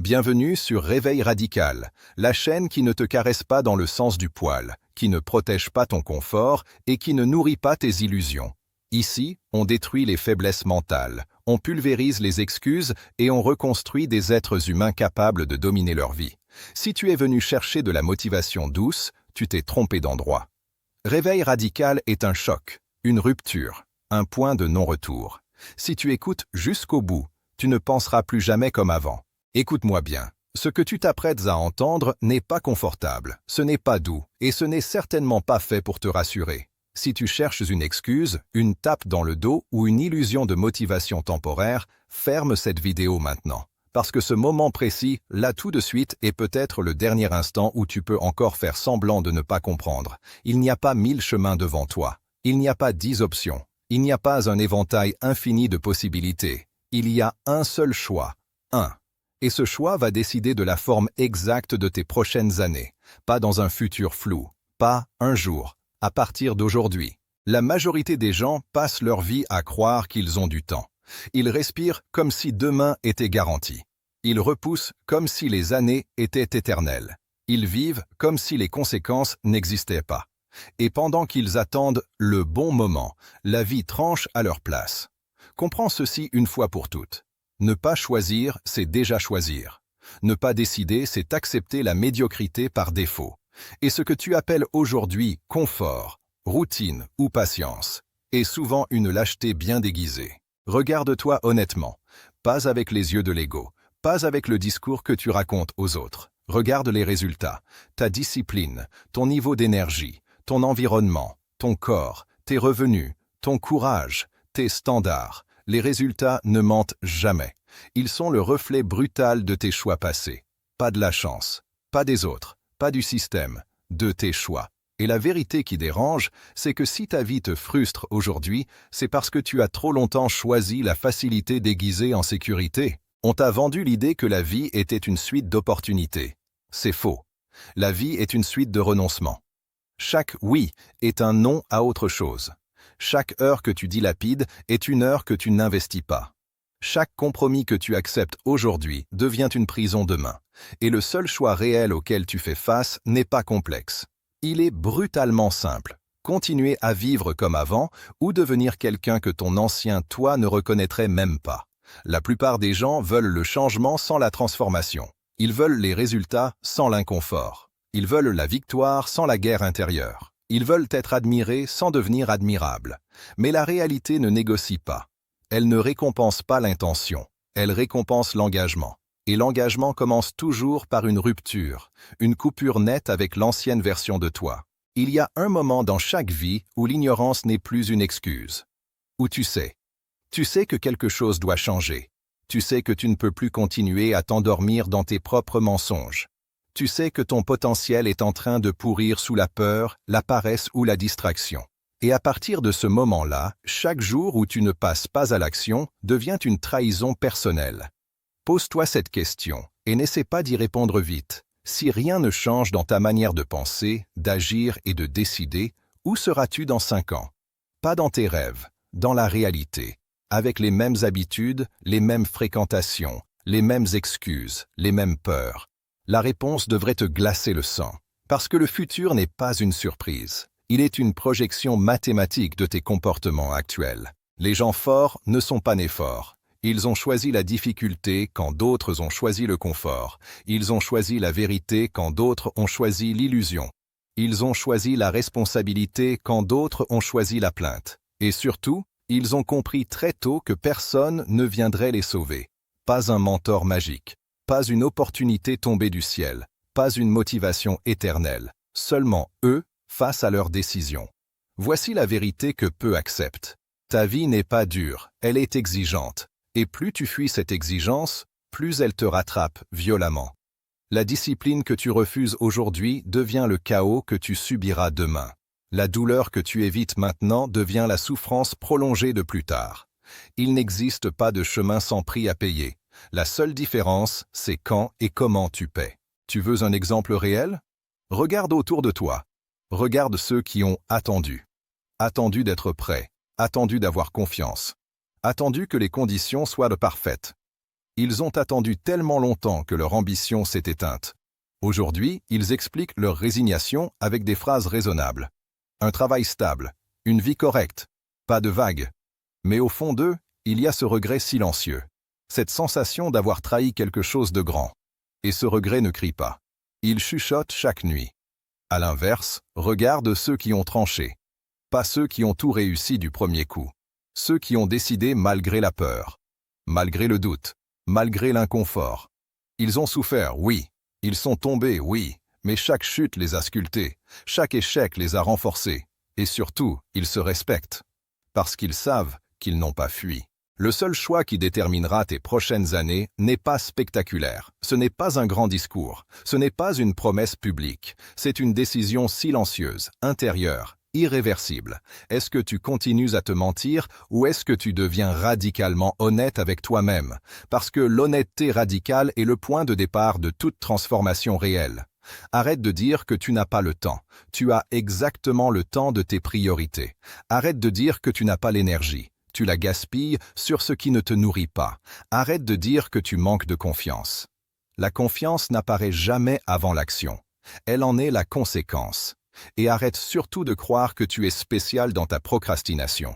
Bienvenue sur Réveil Radical, la chaîne qui ne te caresse pas dans le sens du poil, qui ne protège pas ton confort et qui ne nourrit pas tes illusions. Ici, on détruit les faiblesses mentales, on pulvérise les excuses et on reconstruit des êtres humains capables de dominer leur vie. Si tu es venu chercher de la motivation douce, tu t'es trompé d'endroit. Réveil Radical est un choc, une rupture, un point de non-retour. Si tu écoutes jusqu'au bout, tu ne penseras plus jamais comme avant. Écoute-moi bien, ce que tu t'apprêtes à entendre n'est pas confortable, ce n'est pas doux, et ce n'est certainement pas fait pour te rassurer. Si tu cherches une excuse, une tape dans le dos ou une illusion de motivation temporaire, ferme cette vidéo maintenant. Parce que ce moment précis, là tout de suite, est peut-être le dernier instant où tu peux encore faire semblant de ne pas comprendre. Il n'y a pas 1000 chemins devant toi. Il n'y a pas 10 options. Il n'y a pas un éventail infini de possibilités. Il y a un seul choix. Un. Et ce choix va décider de la forme exacte de tes prochaines années. Pas dans un futur flou. Pas un jour. À partir d'aujourd'hui. La majorité des gens passent leur vie à croire qu'ils ont du temps. Ils respirent comme si demain était garanti. Ils repoussent comme si les années étaient éternelles. Ils vivent comme si les conséquences n'existaient pas. Et pendant qu'ils attendent le bon moment, la vie tranche à leur place. Comprends ceci une fois pour toutes. Ne pas choisir, c'est déjà choisir. Ne pas décider, c'est accepter la médiocrité par défaut. Et ce que tu appelles aujourd'hui confort, routine ou patience est souvent une lâcheté bien déguisée. Regarde-toi honnêtement, pas avec les yeux de l'ego, pas avec le discours que tu racontes aux autres. Regarde les résultats, ta discipline, ton niveau d'énergie, ton environnement, ton corps, tes revenus, ton courage, tes standards. Les résultats ne mentent jamais. Ils sont le reflet brutal de tes choix passés. Pas de la chance, pas des autres, pas du système, de tes choix. Et la vérité qui dérange, c'est que si ta vie te frustre aujourd'hui, c'est parce que tu as trop longtemps choisi la facilité déguisée en sécurité. On t'a vendu l'idée que la vie était une suite d'opportunités. C'est faux. La vie est une suite de renoncements. Chaque oui est un non à autre chose. Chaque heure que tu dilapides est une heure que tu n'investis pas. Chaque compromis que tu acceptes aujourd'hui devient une prison demain. Et le seul choix réel auquel tu fais face n'est pas complexe. Il est brutalement simple. Continuer à vivre comme avant ou devenir quelqu'un que ton ancien toi ne reconnaîtrait même pas. La plupart des gens veulent le changement sans la transformation. Ils veulent les résultats sans l'inconfort. Ils veulent la victoire sans la guerre intérieure. Ils veulent être admirés sans devenir admirables. Mais la réalité ne négocie pas. Elle ne récompense pas l'intention. Elle récompense l'engagement. Et l'engagement commence toujours par une rupture, une coupure nette avec l'ancienne version de toi. Il y a un moment dans chaque vie où l'ignorance n'est plus une excuse. Où tu sais. Tu sais que quelque chose doit changer. Tu sais que tu ne peux plus continuer à t'endormir dans tes propres mensonges. Tu sais que ton potentiel est en train de pourrir sous la peur, la paresse ou la distraction. Et à partir de ce moment-là, chaque jour où tu ne passes pas à l'action devient une trahison personnelle. Pose-toi cette question et n'essaie pas d'y répondre vite. Si rien ne change dans ta manière de penser, d'agir et de décider, où seras-tu dans 5 ans? Pas dans tes rêves, dans la réalité, avec les mêmes habitudes, les mêmes fréquentations, les mêmes excuses, les mêmes peurs. La réponse devrait te glacer le sang, parce que le futur n'est pas une surprise. Il est une projection mathématique de tes comportements actuels. Les gens forts ne sont pas nés forts. Ils ont choisi la difficulté quand d'autres ont choisi le confort. Ils ont choisi la vérité quand d'autres ont choisi l'illusion. Ils ont choisi la responsabilité quand d'autres ont choisi la plainte. Et surtout, ils ont compris très tôt que personne ne viendrait les sauver. Pas un mentor magique. Pas une opportunité tombée du ciel, pas une motivation éternelle, seulement eux face à leurs décisions. Voici la vérité que peu acceptent. Ta vie n'est pas dure, elle est exigeante, et plus tu fuis cette exigence, plus elle te rattrape violemment. La discipline que tu refuses aujourd'hui devient le chaos que tu subiras demain. La douleur que tu évites maintenant devient la souffrance prolongée de plus tard. Il n'existe pas de chemin sans prix à payer. La seule différence, c'est quand et comment tu paies. Tu veux un exemple réel? Regarde autour de toi. Regarde ceux qui ont attendu. Attendu d'être prêts. Attendu d'avoir confiance. Attendu que les conditions soient parfaites. Ils ont attendu tellement longtemps que leur ambition s'est éteinte. Aujourd'hui, ils expliquent leur résignation avec des phrases raisonnables. Un travail stable, une vie correcte, pas de vagues. Mais au fond d'eux, il y a ce regret silencieux, cette sensation d'avoir trahi quelque chose de grand. Et ce regret ne crie pas. Il chuchote chaque nuit. À l'inverse, regarde ceux qui ont tranché. Pas ceux qui ont tout réussi du premier coup. Ceux qui ont décidé malgré la peur, malgré le doute, malgré l'inconfort. Ils ont souffert, oui. Ils sont tombés, oui. Mais chaque chute les a sculptés. Chaque échec les a renforcés. Et surtout, ils se respectent. Parce qu'ils savent qu'ils n'ont pas fui. Le seul choix qui déterminera tes prochaines années n'est pas spectaculaire. Ce n'est pas un grand discours. Ce n'est pas une promesse publique. C'est une décision silencieuse, intérieure, irréversible. Est-ce que tu continues à te mentir ou est-ce que tu deviens radicalement honnête avec toi-même? Parce que l'honnêteté radicale est le point de départ de toute transformation réelle. Arrête de dire que tu n'as pas le temps. Tu as exactement le temps de tes priorités. Arrête de dire que tu n'as pas l'énergie. Tu la gaspilles sur ce qui ne te nourrit pas. Arrête de dire que tu manques de confiance. La confiance n'apparaît jamais avant l'action. Elle en est la conséquence. Et arrête surtout de croire que tu es spécial dans ta procrastination.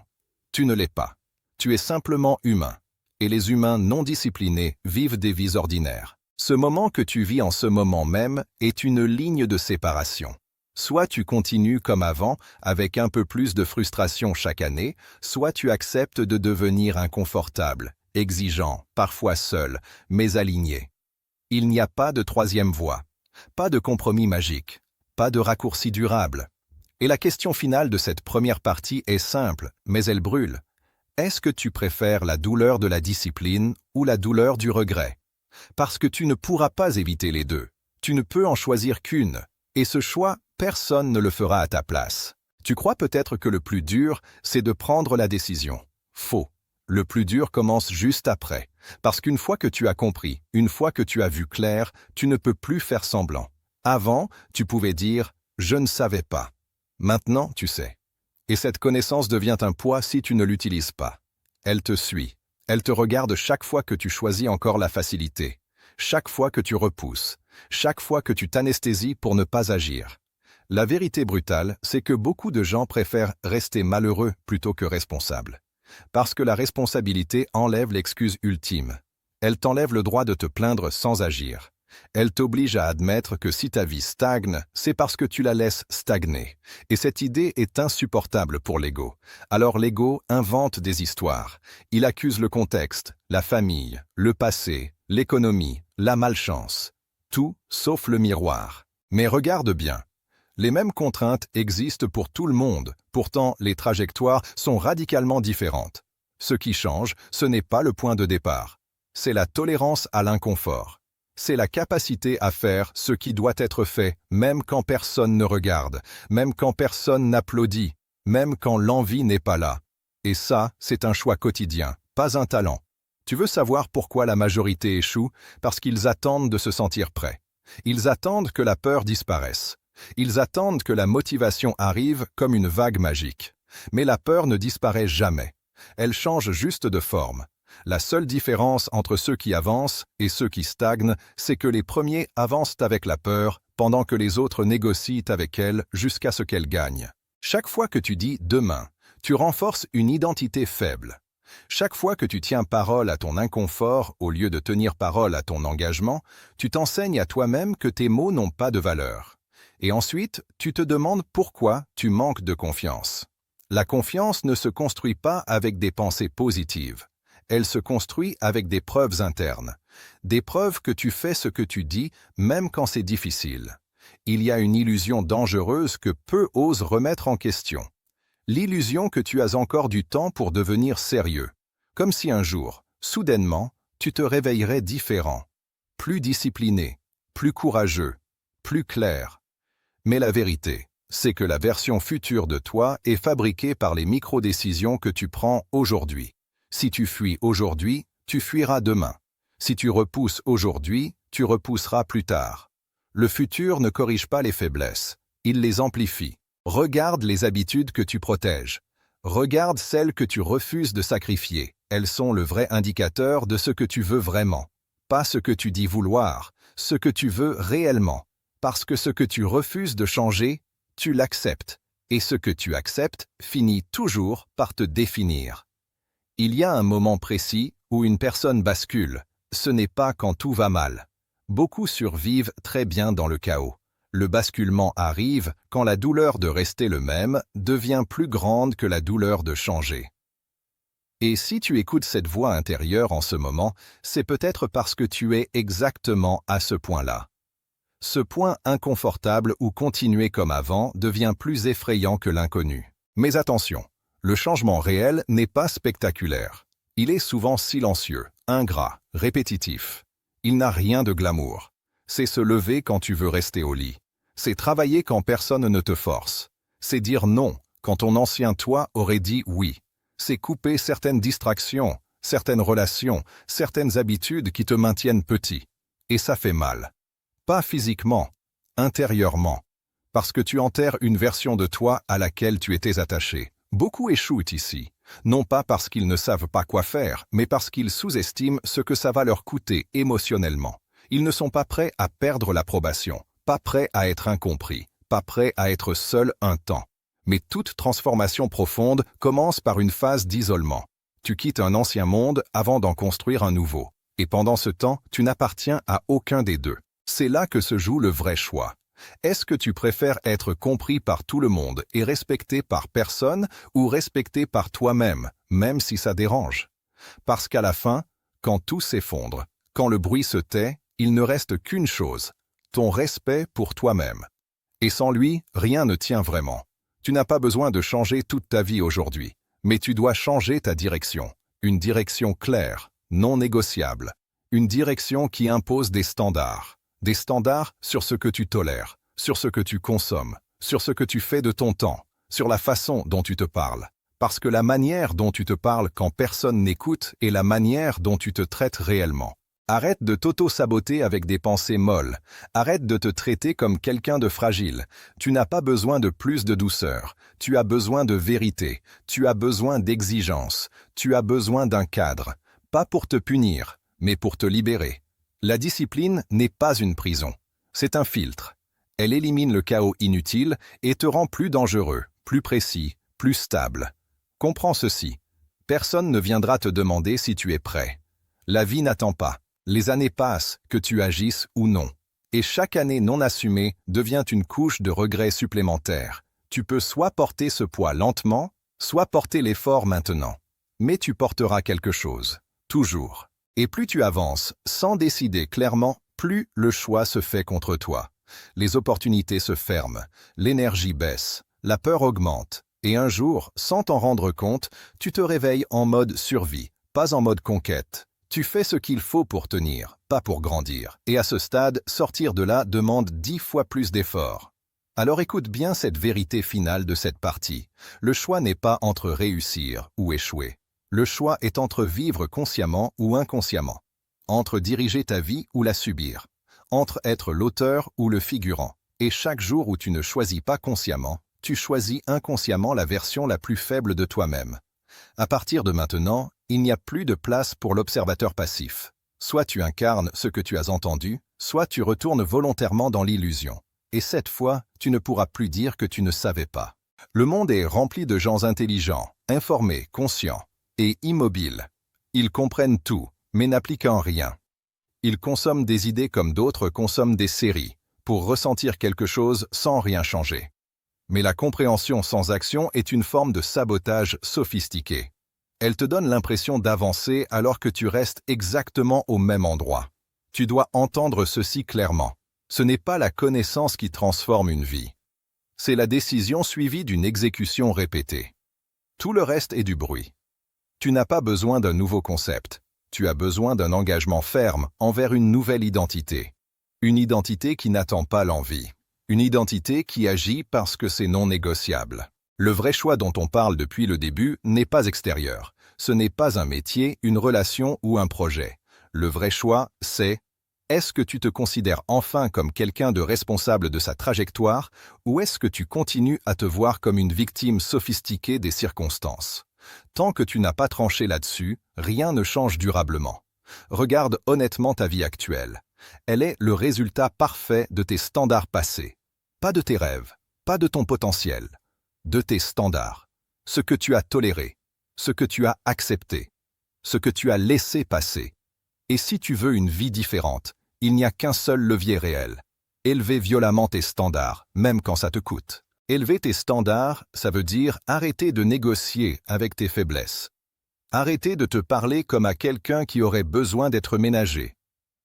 Tu ne l'es pas. Tu es simplement humain. Et les humains non disciplinés vivent des vies ordinaires. Ce moment que tu vis en ce moment même est une ligne de séparation. Soit tu continues comme avant, avec un peu plus de frustration chaque année, soit tu acceptes de devenir inconfortable, exigeant, parfois seul, mais aligné. Il n'y a pas de troisième voie, pas de compromis magique, pas de raccourci durable. Et la question finale de cette première partie est simple, mais elle brûle. Est-ce que tu préfères la douleur de la discipline ou la douleur du regret? Parce que tu ne pourras pas éviter les deux. Tu ne peux en choisir qu'une. Et ce choix, personne ne le fera à ta place. Tu crois peut-être que le plus dur, c'est de prendre la décision. Faux. Le plus dur commence juste après. Parce qu'une fois que tu as compris, une fois que tu as vu clair, tu ne peux plus faire semblant. Avant, tu pouvais dire « je ne savais pas ». Maintenant, tu sais. Et cette connaissance devient un poids si tu ne l'utilises pas. Elle te suit. Elle te regarde chaque fois que tu choisis encore la facilité. Chaque fois que tu repousses. Chaque fois que tu t'anesthésies pour ne pas agir. La vérité brutale, c'est que beaucoup de gens préfèrent rester malheureux plutôt que responsables. Parce que la responsabilité enlève l'excuse ultime. Elle t'enlève le droit de te plaindre sans agir. Elle t'oblige à admettre que si ta vie stagne, c'est parce que tu la laisses stagner. Et cette idée est insupportable pour l'ego. Alors l'ego invente des histoires. Il accuse le contexte, la famille, le passé, l'économie, la malchance. Tout sauf le miroir. Mais regarde bien. Les mêmes contraintes existent pour tout le monde, pourtant les trajectoires sont radicalement différentes. Ce qui change, ce n'est pas le point de départ. C'est la tolérance à l'inconfort. C'est la capacité à faire ce qui doit être fait, même quand personne ne regarde, même quand personne n'applaudit, même quand l'envie n'est pas là. Et ça, c'est un choix quotidien, pas un talent. Tu veux savoir pourquoi la majorité échoue? Parce qu'ils attendent de se sentir prêts. Ils attendent que la peur disparaisse. Ils attendent que la motivation arrive comme une vague magique. Mais la peur ne disparaît jamais. Elle change juste de forme. La seule différence entre ceux qui avancent et ceux qui stagnent, c'est que les premiers avancent avec la peur, pendant que les autres négocient avec elle jusqu'à ce qu'elle gagne. Chaque fois que tu dis « demain », tu renforces une identité faible. Chaque fois que tu tiens parole à ton inconfort au lieu de tenir parole à ton engagement, tu t'enseignes à toi-même que tes mots n'ont pas de valeur. Et ensuite, tu te demandes pourquoi tu manques de confiance. La confiance ne se construit pas avec des pensées positives. Elle se construit avec des preuves internes. Des preuves que tu fais ce que tu dis, même quand c'est difficile. Il y a une illusion dangereuse que peu osent remettre en question. L'illusion que tu as encore du temps pour devenir sérieux. Comme si un jour, soudainement, tu te réveillerais différent. Plus discipliné, plus courageux, plus clair. Mais la vérité, c'est que la version future de toi est fabriquée par les micro-décisions que tu prends aujourd'hui. Si tu fuis aujourd'hui, tu fuiras demain. Si tu repousses aujourd'hui, tu repousseras plus tard. Le futur ne corrige pas les faiblesses, il les amplifie. Regarde les habitudes que tu protèges. Regarde celles que tu refuses de sacrifier. Elles sont le vrai indicateur de ce que tu veux vraiment. Pas ce que tu dis vouloir, ce que tu veux réellement. Parce que ce que tu refuses de changer, tu l'acceptes. Et ce que tu acceptes finit toujours par te définir. Il y a un moment précis où une personne bascule. Ce n'est pas quand tout va mal. Beaucoup survivent très bien dans le chaos. Le basculement arrive quand la douleur de rester le même devient plus grande que la douleur de changer. Et si tu écoutes cette voix intérieure en ce moment, c'est peut-être parce que tu es exactement à ce point-là. Ce point inconfortable où continuer comme avant devient plus effrayant que l'inconnu. Mais attention, le changement réel n'est pas spectaculaire. Il est souvent silencieux, ingrat, répétitif. Il n'a rien de glamour. C'est se lever quand tu veux rester au lit. C'est travailler quand personne ne te force. C'est dire non quand ton ancien toi aurait dit oui. C'est couper certaines distractions, certaines relations, certaines habitudes qui te maintiennent petit. Et ça fait mal. Pas physiquement, intérieurement. Parce que tu enterres une version de toi à laquelle tu étais attaché. Beaucoup échouent ici. Non pas parce qu'ils ne savent pas quoi faire, mais parce qu'ils sous-estiment ce que ça va leur coûter émotionnellement. Ils ne sont pas prêts à perdre l'approbation, pas prêts à être incompris, pas prêts à être seuls un temps. Mais toute transformation profonde commence par une phase d'isolement. Tu quittes un ancien monde avant d'en construire un nouveau. Et pendant ce temps, tu n'appartiens à aucun des deux. C'est là que se joue le vrai choix. Est-ce que tu préfères être compris par tout le monde et respecté par personne ou respecté par toi-même, même si ça dérange? Parce qu'à la fin, quand tout s'effondre, quand le bruit se tait, il ne reste qu'une chose, ton respect pour toi-même. Et sans lui, rien ne tient vraiment. Tu n'as pas besoin de changer toute ta vie aujourd'hui, mais tu dois changer ta direction. Une direction claire, non négociable. Une direction qui impose des standards. Des standards sur ce que tu tolères, sur ce que tu consommes, sur ce que tu fais de ton temps, sur la façon dont tu te parles. Parce que la manière dont tu te parles quand personne n'écoute est la manière dont tu te traites réellement. Arrête de t'auto-saboter avec des pensées molles. Arrête de te traiter comme quelqu'un de fragile. Tu n'as pas besoin de plus de douceur. Tu as besoin de vérité. Tu as besoin d'exigence. Tu as besoin d'un cadre. Pas pour te punir, mais pour te libérer. La discipline n'est pas une prison. C'est un filtre. Elle élimine le chaos inutile et te rend plus dangereux, plus précis, plus stable. Comprends ceci. Personne ne viendra te demander si tu es prêt. La vie n'attend pas. Les années passent, que tu agisses ou non. Et chaque année non assumée devient une couche de regrets supplémentaires. Tu peux soit porter ce poids lentement, soit porter l'effort maintenant. Mais tu porteras quelque chose. Toujours. Et plus tu avances, sans décider clairement, plus le choix se fait contre toi. Les opportunités se ferment, l'énergie baisse, la peur augmente. Et un jour, sans t'en rendre compte, tu te réveilles en mode survie, pas en mode conquête. Tu fais ce qu'il faut pour tenir, pas pour grandir. Et à ce stade, sortir de là demande 10 fois plus d'efforts. Alors écoute bien cette vérité finale de cette partie. Le choix n'est pas entre réussir ou échouer. Le choix est entre vivre consciemment ou inconsciemment. Entre diriger ta vie ou la subir. Entre être l'auteur ou le figurant. Et chaque jour où tu ne choisis pas consciemment, tu choisis inconsciemment la version la plus faible de toi-même. À partir de maintenant, il n'y a plus de place pour l'observateur passif. Soit tu incarnes ce que tu as entendu, soit tu retournes volontairement dans l'illusion. Et cette fois, tu ne pourras plus dire que tu ne savais pas. Le monde est rempli de gens intelligents, informés, conscients et immobiles. Ils comprennent tout, mais n'appliquent rien. Ils consomment des idées comme d'autres consomment des séries, pour ressentir quelque chose sans rien changer. Mais la compréhension sans action est une forme de sabotage sophistiqué. Elle te donne l'impression d'avancer alors que tu restes exactement au même endroit. Tu dois entendre ceci clairement. Ce n'est pas la connaissance qui transforme une vie. C'est la décision suivie d'une exécution répétée. Tout le reste est du bruit. Tu n'as pas besoin d'un nouveau concept. Tu as besoin d'un engagement ferme envers une nouvelle identité. Une identité qui n'attend pas l'envie. Une identité qui agit parce que c'est non négociable. Le vrai choix dont on parle depuis le début n'est pas extérieur. Ce n'est pas un métier, une relation ou un projet. Le vrai choix, c'est Est-ce que tu te considères enfin comme quelqu'un de responsable de sa trajectoire ou est-ce que tu continues à te voir comme une victime sophistiquée des circonstances? Tant que tu n'as pas tranché là-dessus, rien ne change durablement. Regarde honnêtement ta vie actuelle. Elle est le résultat parfait de tes standards passés. Pas de tes rêves, pas de ton potentiel, de tes standards. Ce que tu as toléré, ce que tu as accepté, ce que tu as laissé passer. Et si tu veux une vie différente, il n'y a qu'un seul levier réel. Élever violemment tes standards, même quand ça te coûte. Élever tes standards, ça veut dire arrêter de négocier avec tes faiblesses. Arrêter de te parler comme à quelqu'un qui aurait besoin d'être ménagé.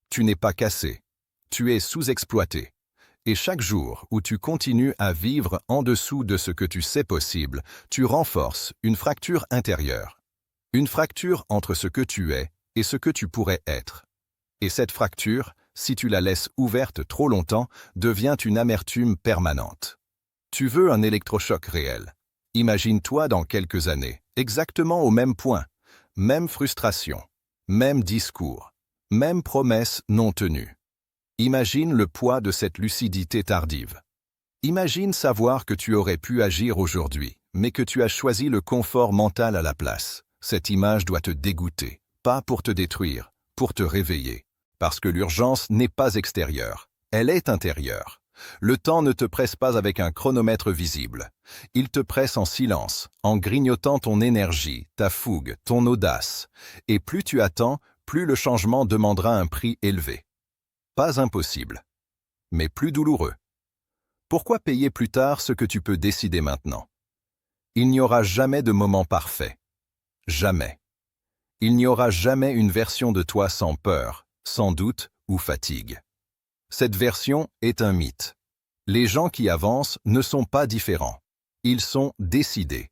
Tu n'es pas cassé. Tu es sous-exploité. Et chaque jour où tu continues à vivre en dessous de ce que tu sais possible, tu renforces une fracture intérieure. Une fracture entre ce que tu es et ce que tu pourrais être. Et cette fracture, si tu la laisses ouverte trop longtemps, devient une amertume permanente. Tu veux un électrochoc réel. Imagine-toi dans quelques années, exactement au même point, même frustration, même discours, même promesse non tenue. Imagine le poids de cette lucidité tardive. Imagine savoir que tu aurais pu agir aujourd'hui, mais que tu as choisi le confort mental à la place. Cette image doit te dégoûter, pas pour te détruire, pour te réveiller. Parce que l'urgence n'est pas extérieure, elle est intérieure. Le temps ne te presse pas avec un chronomètre visible. Il te presse en silence, en grignotant ton énergie, ta fougue, ton audace. Et plus tu attends, plus le changement demandera un prix élevé. Pas impossible, mais plus douloureux. Pourquoi payer plus tard ce que tu peux décider maintenant? Il n'y aura jamais de moment parfait. Jamais. Il n'y aura jamais une version de toi sans peur, sans doute ou fatigue. Cette version est un mythe. Les gens qui avancent ne sont pas différents. Ils sont décidés.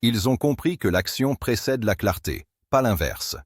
Ils ont compris que l'action précède la clarté, pas l'inverse.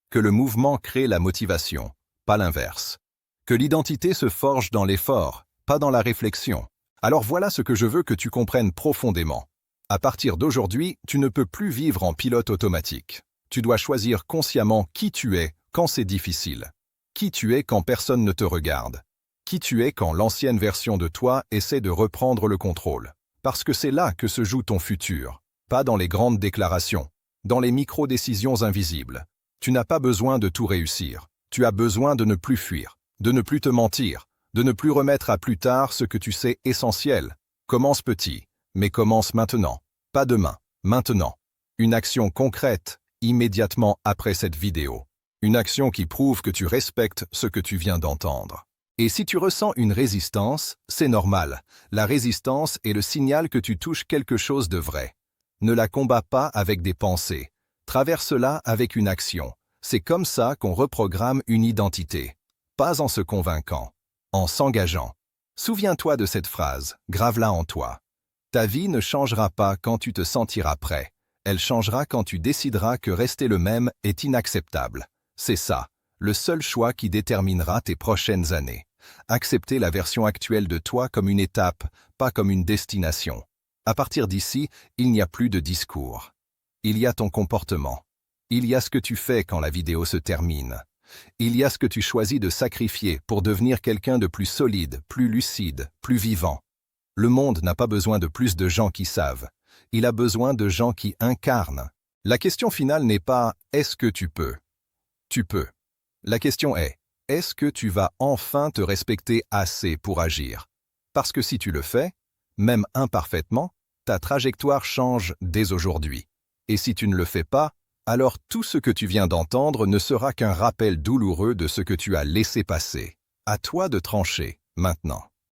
Que le mouvement crée la motivation, pas l'inverse. Que l'identité se forge dans l'effort, pas dans la réflexion. Alors voilà ce que je veux que tu comprennes profondément. À partir d'aujourd'hui, tu ne peux plus vivre en pilote automatique. Tu dois choisir consciemment qui tu es quand c'est difficile. Qui tu es quand personne ne te regarde. Qui tu es quand l'ancienne version de toi essaie de reprendre le contrôle. Parce que c'est là que se joue ton futur. Pas dans les grandes déclarations. Dans les micro-décisions invisibles. Tu n'as pas besoin de tout réussir. Tu as besoin de ne plus fuir. De ne plus te mentir. De ne plus remettre à plus tard ce que tu sais essentiel. Commence petit. Mais commence maintenant. Pas demain. Maintenant. Une action concrète, immédiatement après cette vidéo. Une action qui prouve que tu respectes ce que tu viens d'entendre. Et si tu ressens une résistance, c'est normal. La résistance est le signal que tu touches quelque chose de vrai. Ne la combats pas avec des pensées. Traverse-la avec une action. C'est comme ça qu'on reprogramme une identité. Pas en se convainquant, en s'engageant. Souviens-toi de cette phrase, grave-la en toi. Ta vie ne changera pas quand tu te sentiras prêt. Elle changera quand tu décideras que rester le même est inacceptable. C'est ça, le seul choix qui déterminera tes prochaines années. Accepter la version actuelle de toi comme une étape, pas comme une destination. À partir d'ici, il n'y a plus de discours. Il y a ton comportement. Il y a ce que tu fais quand la vidéo se termine. Il y a ce que tu choisis de sacrifier pour devenir quelqu'un de plus solide, plus lucide, plus vivant. Le monde n'a pas besoin de plus de gens qui savent. Il a besoin de gens qui incarnent. La question finale n'est pas « est-ce que tu peux ?» Tu peux. La question est « est-ce que tu vas enfin te respecter assez pour agir ?» Parce que si tu le fais, même imparfaitement, ta trajectoire change dès aujourd'hui. Et si tu ne le fais pas, alors tout ce que tu viens d'entendre ne sera qu'un rappel douloureux de ce que tu as laissé passer. À toi de trancher, maintenant.